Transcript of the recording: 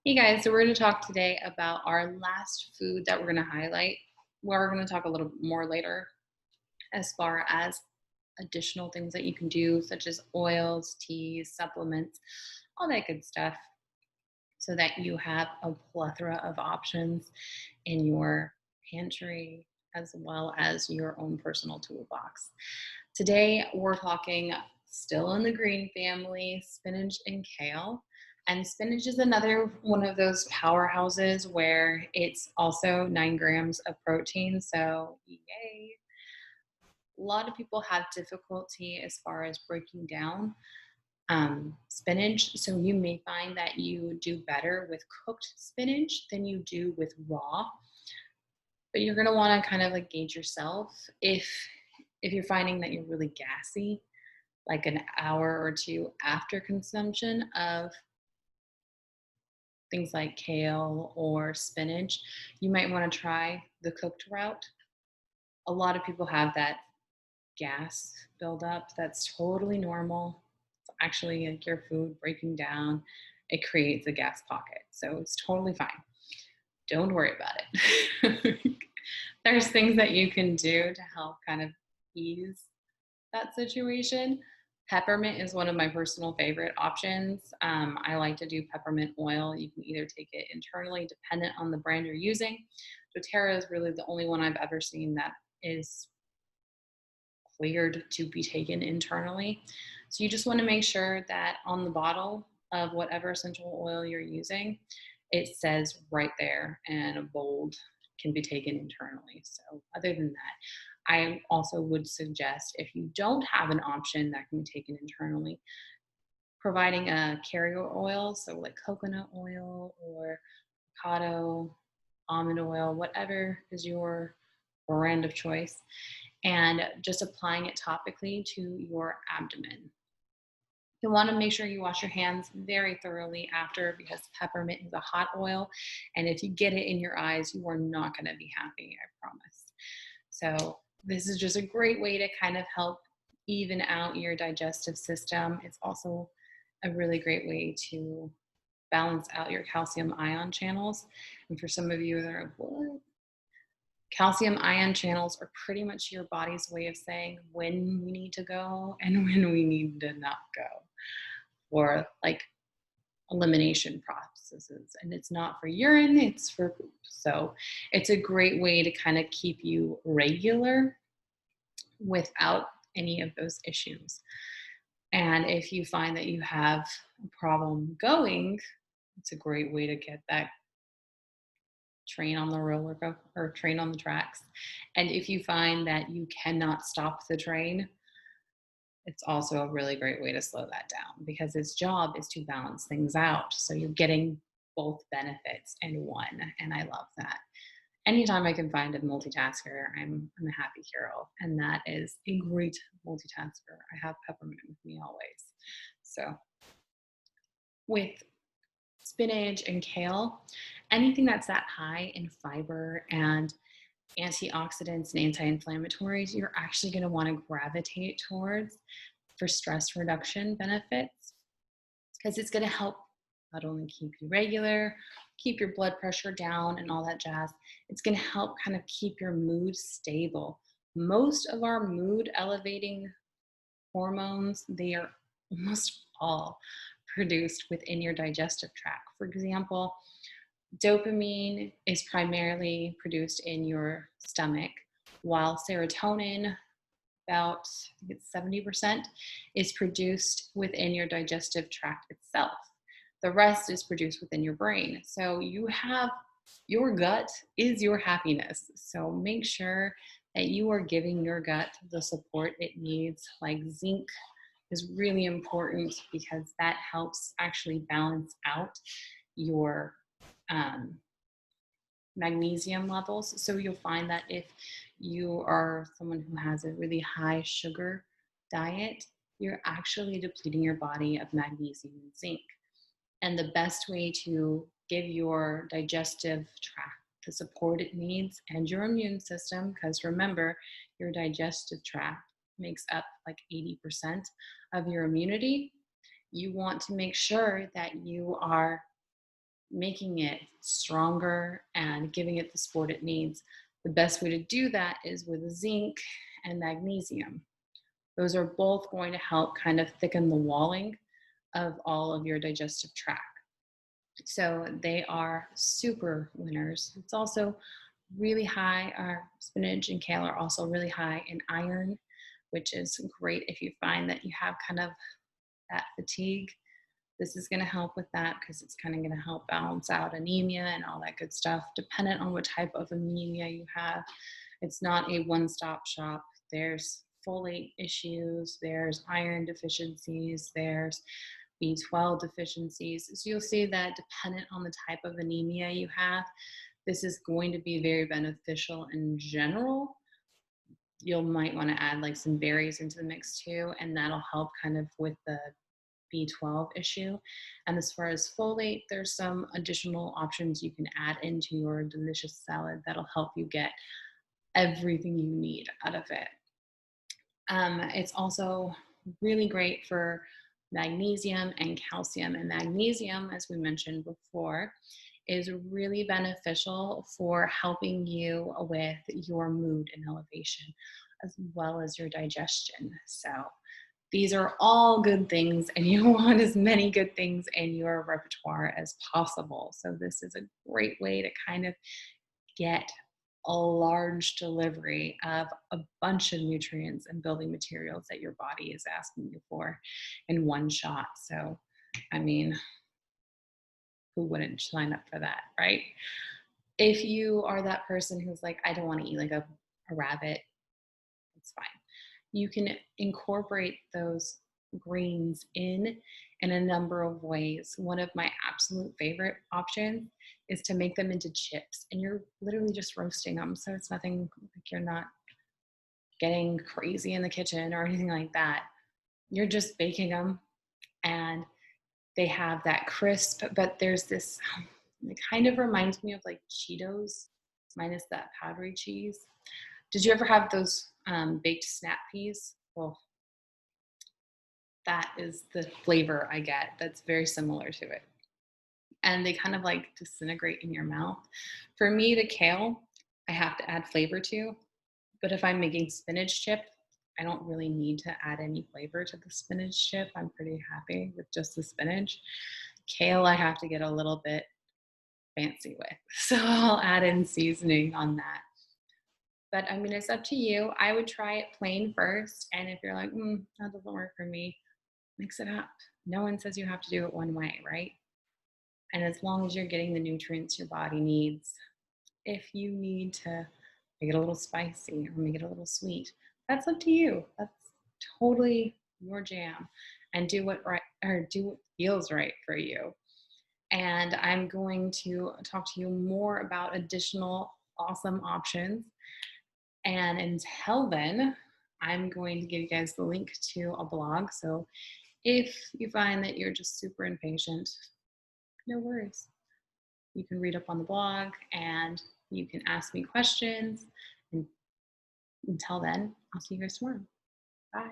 Hey guys, so we're going to talk today about our last food that we're going to highlight. We're going to talk a little more later as far as additional things that you can do, such as oils, teas, supplements, all that good stuff, so that you have a plethora of options in your pantry as well as your own personal toolbox. Today, we're talking still in the green family, spinach and kale. And spinach is another one of those powerhouses where it's also 9 grams of protein. So, yay. A lot of people have difficulty as far as breaking down spinach. So, you may find that you do better with cooked spinach than you do with raw. But you're going to want to kind of like gauge yourself if you're finding that you're really gassy like an hour or two after consumption of things like kale or spinach, you might want to try the cooked route. A lot of people have that gas buildup. That's totally normal. It's actually like your food breaking down. It creates a gas pocket. So it's totally fine. Don't worry about it. There's things that you can do to help kind of ease that situation. Peppermint is one of my personal favorite options. I like to do peppermint oil. You can either take it internally, dependent on the brand you're using. doTERRA is really the only one I've ever seen that is cleared to be taken internally. So you just want to make sure that on the bottle of whatever essential oil you're using, it says right there and bold can be taken internally. So other than that, I also would suggest if you don't have an option that can be taken internally, providing a carrier oil, so like coconut oil or avocado, almond oil, whatever is your brand of choice, and just applying it topically to your abdomen. You want to make sure you wash your hands very thoroughly after because peppermint is a hot oil. And if you get it in your eyes, you are not going to be happy, I promise. So, this is just a great way to kind of help even out your digestive system. It's also a really great way to balance out your calcium ion channels. And for some of you that are like, what? Calcium ion channels are pretty much your body's way of saying when we need to go and when we need to not go, or like elimination processes. And it's not for urine, it's for poop. So it's a great way to kind of keep you regular without any of those issues. And if you find that you have a problem going, it's a great way to get that train on the roller go or train on the tracks. And if you find that you cannot stop the train, it's also a really great way to slow that down because its job is to balance things out. So you're getting both benefits in one. And I love that. Anytime I can find a multitasker, I'm a happy hero. And that is a great multitasker. I have peppermint with me always. So with spinach and kale, anything that's that high in fiber and antioxidants and anti-inflammatories, you're actually going to want to gravitate towards for stress reduction benefits because it's going to help not only keep you regular, keep your blood pressure down and all that jazz. It's going to help kind of keep your mood stable. Most of our mood elevating hormones, they are almost all produced within your digestive tract. For example, dopamine is primarily produced in your stomach, while serotonin, about I think it's 70%, is produced within your digestive tract itself. The rest is produced within your brain. So you have your gut is your happiness. So make sure that you are giving your gut the support it needs, like zinc is really important because that helps actually balance out your um, magnesium levels. So you'll find that if you are someone who has a really high sugar diet, you're actually depleting your body of magnesium and zinc. And the best way to give your digestive tract the support it needs and your immune system, because remember, your digestive tract makes up like 80% of your immunity. You want to make sure that you are making it stronger and giving it the support it needs. The best way to do that is with zinc and magnesium. Those are both going to help kind of thicken the walling of all of your digestive tract. So they are super winners. It's also really high, our spinach and kale are also really high in iron, which is great if you find that you have kind of that fatigue. This is going to help with that because it's kind of going to help balance out anemia and all that good stuff, dependent on what type of anemia you have. It's not a one stop shop. There's folate issues, there's iron deficiencies, there's B12 deficiencies. So you'll see that dependent on the type of anemia you have, this is going to be very beneficial in general. You might want to add like some berries into the mix too, and that'll help kind of with the B12 issue. And as far as folate, there's some additional options you can add into your delicious salad that'll help you get everything you need out of it. It's also really great for magnesium and calcium. And magnesium, as we mentioned before, is really beneficial for helping you with your mood and elevation, as well as your digestion. So these are all good things, and you want as many good things in your repertoire as possible. So this is a great way to kind of get a large delivery of a bunch of nutrients and building materials that your body is asking you for in one shot. So, I mean, who wouldn't sign up for that, right? If you are that person who's like, I don't want to eat like a rabbit, it's fine. You can incorporate those greens in a number of ways. One of my absolute favorite options is to make them into chips, and you're literally just roasting them. So it's nothing like you're not getting crazy in the kitchen or anything like that. You're just baking them, and they have that crisp, but there's this, it kind of reminds me of like Cheetos minus that powdery cheese. Did you ever have those baked snap peas? Well, that is the flavor I get. That's very similar to it. And they kind of like disintegrate in your mouth. For me, the kale, I have to add flavor to. But if I'm making spinach chip, I don't really need to add any flavor to the spinach chip. I'm pretty happy with just the spinach. Kale, I have to get a little bit fancy with. So I'll add in seasoning on that. But I mean, it's up to you. I would try it plain first. And if you're like, that doesn't work for me, mix it up. No one says you have to do it one way, right? And as long as you're getting the nutrients your body needs, if you need to make it a little spicy or make it a little sweet, that's up to you. That's totally your jam. And do what right or do what feels right for you. And I'm going to talk to you more about additional awesome options. And until then, I'm going to give you guys the link to a blog. So if you find that you're just super impatient, no worries. You can read up on the blog and you can ask me questions. And until then, I'll see you guys tomorrow. Bye.